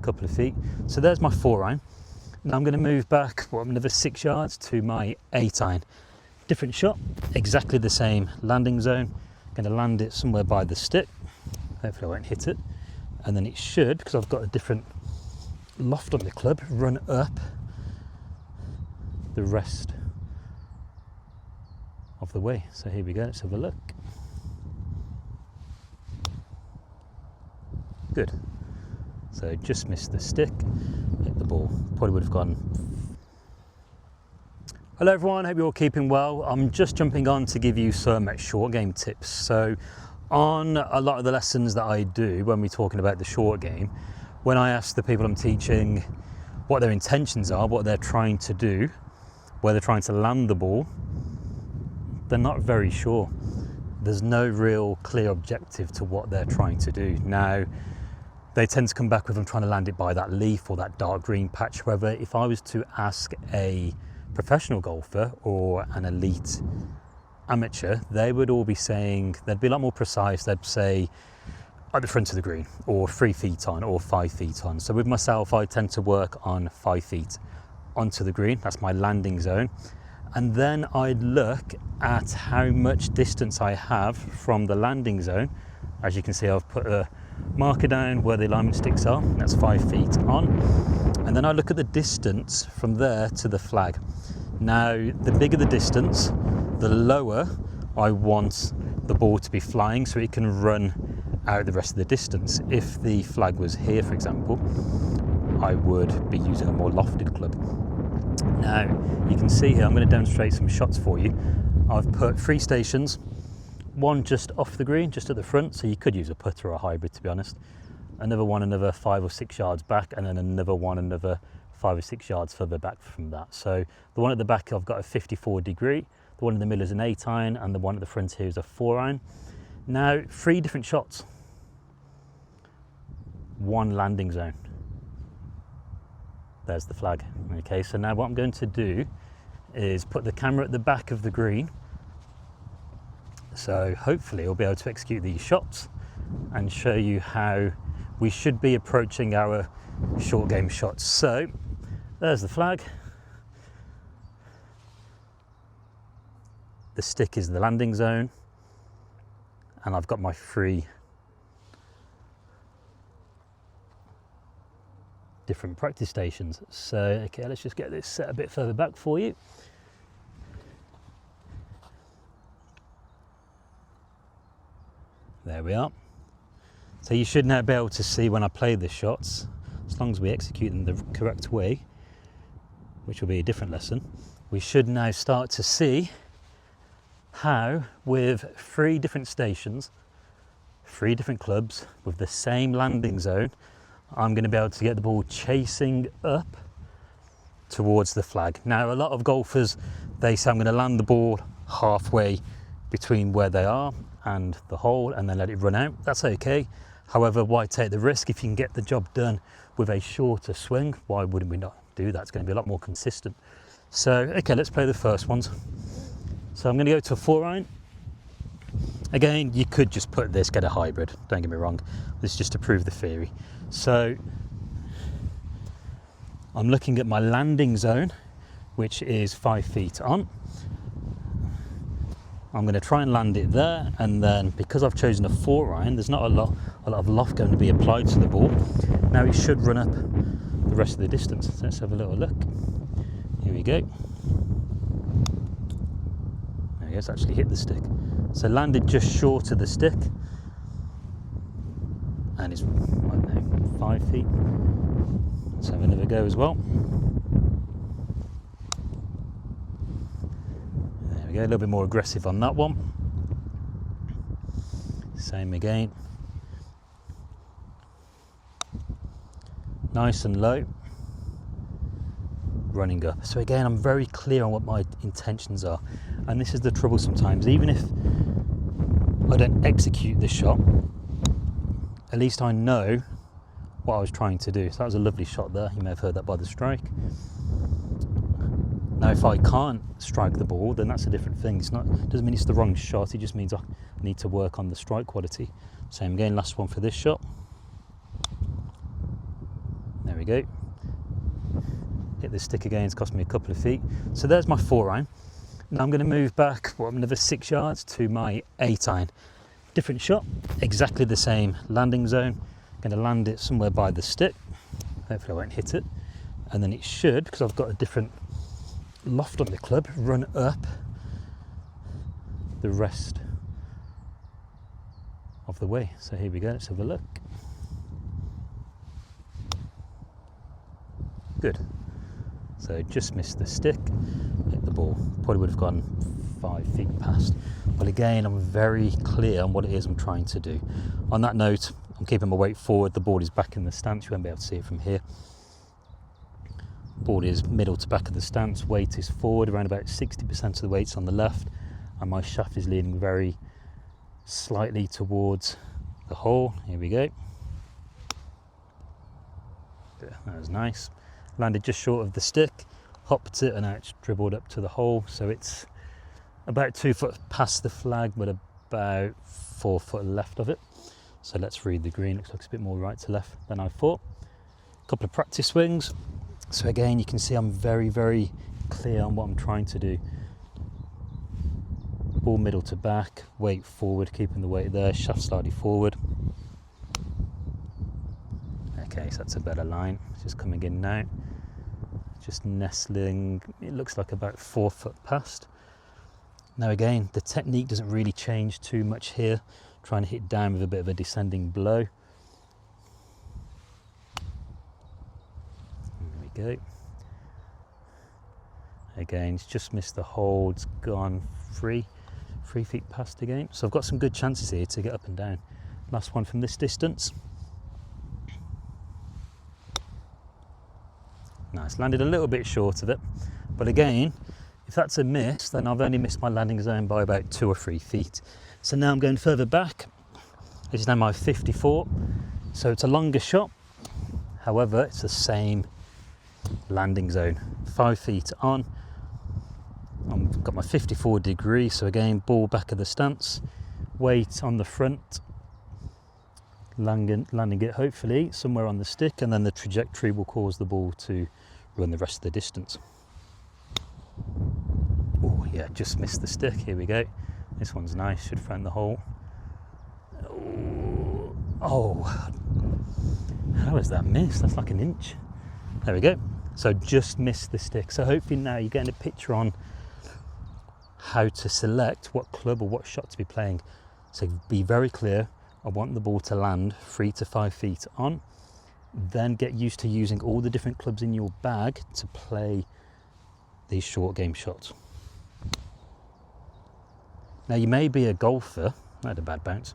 couple of feet. So there's my 4 iron. Now I'm going to move back another 6 yards to my 8 iron. Different shot, exactly the same landing zone. I'm going to land it somewhere by the stick. Hopefully I won't hit it. And then it should, because I've got a different loft on the club, run up the rest of the way. So here we go, let's have a look. Good. So just missed the stick, hit the ball. Probably would have gone. Hello everyone, hope you're all keeping well. I'm just jumping on to give you some short game tips. So on a lot of the lessons that I do when we're talking about the short game, when I ask the people I'm teaching what their intentions are, what they're trying to do, where they're trying to land the ball, they're not very sure. There's no real clear objective to what they're trying to do. Now, they tend to come back with, I'm trying to land it by that leaf or that dark green patch. However, if I was to ask a professional golfer or an elite amateur, they would all be saying, they'd be a lot more precise. They'd say at the front of the green, or 3 feet on, or 5 feet on. So with myself, I tend to work on 5 feet onto the green. That's my landing zone. And then I'd look at how much distance I have from the landing zone. As you can see, I've put a marker down where the alignment sticks are. That's 5 feet on. And then I look at the distance from there to the flag. Now, the bigger the distance, the lower I want the ball to be flying so it can run out the rest of the distance. If the flag was here, for example, I would be using a more lofted club. Now, you can see here, I'm going to demonstrate some shots for you. I've put 3 stations, one just off the green, just at the front, so you could use a putter or a hybrid, to be honest. Another one, another 5 or 6 yards back, and then another one, another 5 or 6 yards further back from that. So the one at the back, I've got a 54 degree, the one in the middle is an 8 iron, and the one at the front here is a 4 iron. Now, 3 different shots, 1 landing zone. There's the flag. Okay, so now what I'm going to do is put the camera at the back of the green. So hopefully I'll be able to execute these shots and show you how we should be approaching our short game shots. So there's the flag. The stick is the landing zone. And I've got my 3 different practice stations. So, okay, let's just get this set a bit further back for you. There we are. So you should now be able to see when I play the shots, as long as we execute them the correct way, which will be a different lesson, we should now start to see how with 3 different stations, 3 different clubs with the same landing zone, I'm going to be able to get the ball chasing up towards the flag. Now, a lot of golfers, they say I'm going to land the ball halfway between where they are and the hole and then let it run out. That's okay. However, why take the risk? If you can get the job done with a shorter swing, why wouldn't we not do that? It's going to be a lot more consistent. So, okay, let's play the first ones. So I'm going to go to a 4 iron. Again, you could just put this, get a hybrid, don't get me wrong. This is just to prove the theory. So I'm looking at my landing zone, which is 5 feet on. I'm going to try and land it there, and then because I've chosen a 4 iron, there's not a lot of loft going to be applied to the ball. Now it should run up the rest of the distance. So let's have a little look. Here we go. There we go, it's actually hit the stick. So landed just short of the stick, and it's, I don't know, 5 feet. Let's have another go as well. There we go, a little bit more aggressive on that one. Same again. Nice and low. Running up. So again, I'm very clear on what my intentions are. And this is the trouble sometimes. Even if I don't execute the shot, at least I know what I was trying to do. So that was a lovely shot there. You may have heard that by the strike. Now, if I can't strike the ball, then that's a different thing. It doesn't mean it's the wrong shot. It just means I need to work on the strike quality. Same again, last one for this shot. There we go. Hit the stick again, it's cost me a couple of feet. So there's my 4 iron. Now I'm going to move back, another 6 yards to my 8 iron. Different shot, exactly the same landing zone. I'm going to land it somewhere by the stick. Hopefully I won't hit it. And then it should, because I've got a different loft on the club, run up the rest of the way. So here we go, let's have a look. Good. So just missed the stick, hit the ball. Probably would have gone 5 feet past. But again, I'm very clear on what it is I'm trying to do. On that note, I'm keeping my weight forward. The ball is back in the stance. You won't be able to see it from here. Ball is middle to back of the stance. Weight is forward. Around about 60% of the weight's on the left. And my shaft is leaning very slightly towards the hole. Here we go. That was nice. Landed just short of the stick, hopped it, and now it's dribbled up to the hole. So it's about 2 foot past the flag, but about 4 foot left of it. So let's read the green. Looks like it's a bit more right to left than I thought. A couple of practice swings. So again, you can see I'm very, very clear on what I'm trying to do. Ball middle to back, weight forward, keeping the weight there, shaft slightly forward. Okay, so that's a better line. It's just coming in now. Just nestling, it looks like about 4 foot past. Now again, the technique doesn't really change too much here. Trying to hit down with a bit of a descending blow. There we go. Again, it's just missed the hole, it's gone 3 feet past again. So I've got some good chances here to get up and down. Last one from this distance. Nice, landed a little bit short of it, but again, if that's a miss, then I've only missed my landing zone by about 2 or 3 feet. So now I'm going further back. This is now my 54, so it's a longer shot. However, it's the same landing zone, 5 feet on. I've got my 54 degree, so again, ball back of the stance, weight on the front, landing it hopefully somewhere on the stick, and then the trajectory will cause the ball to run the rest of the distance. Oh yeah, just missed the stick. Here we go. This one's nice, should find the hole. Oh, how is that missed? That's like an inch. There we go. So just missed the stick. So hopefully now you're getting a picture on how to select what club or what shot to be playing. So be very clear. I want the ball to land 3 to 5 feet on. Then get used to using all the different clubs in your bag to play these short game shots. Now you may be a golfer, I had a bad bounce.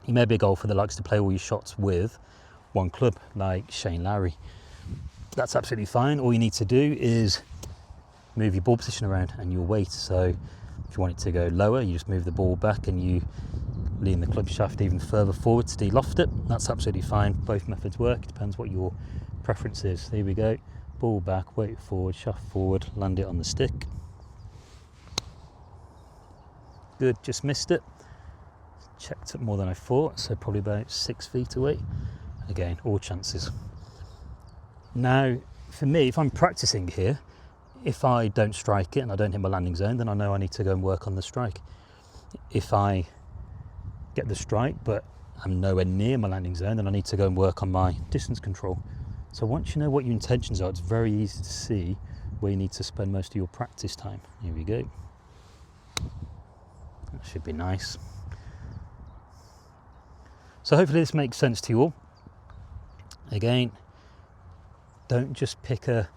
You may be a golfer that likes to play all your shots with one club, like Shane Lowry. That's absolutely fine. All you need to do is move your ball position around and your weight. So if you want it to go lower, you just move the ball back and you lean the club shaft even further forward to de-loft it. That's absolutely fine. Both methods work. It depends what your preference is. Here we go. Ball back, weight forward, shaft forward, land it on the stick. Good, just missed it. Checked it more than I thought, so probably about 6 feet away. Again, all chances. Now, for me, if I'm practicing here, if I don't strike it and I don't hit my landing zone, then I know I need to go and work on the strike. If I get the strike, but I'm nowhere near my landing zone, then I need to go and work on my distance control. So once you know what your intentions are, it's very easy to see where you need to spend most of your practice time. Here we go. That should be nice. So hopefully this makes sense to you all. Again, don't just pick a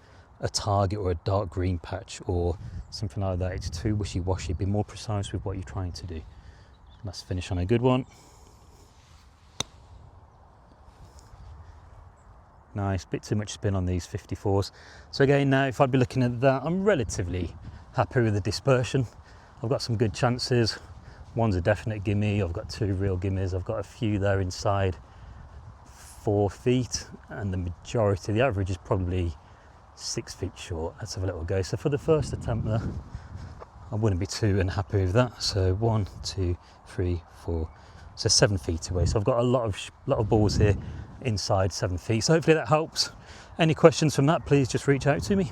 target or a dark green patch or something like that. It's too wishy-washy. Be more precise with what you're trying to do. Let's finish on a good one. Nice, bit too much spin on these 54s. So again, now if I'd be looking at that, I'm relatively happy with the dispersion. I've got some good chances. One's a definite gimme. I've got 2 real gimmes. I've got a few there inside 4 feet, and the majority, the average is probably 6 feet short. Let's have a little go. So for the first attempt there, I wouldn't be too unhappy with that. So 1, 2, 3, 4. So 7 feet away. So I've got a lot of balls here inside 7 feet. So hopefully that helps. Any questions from that, please just reach out to me.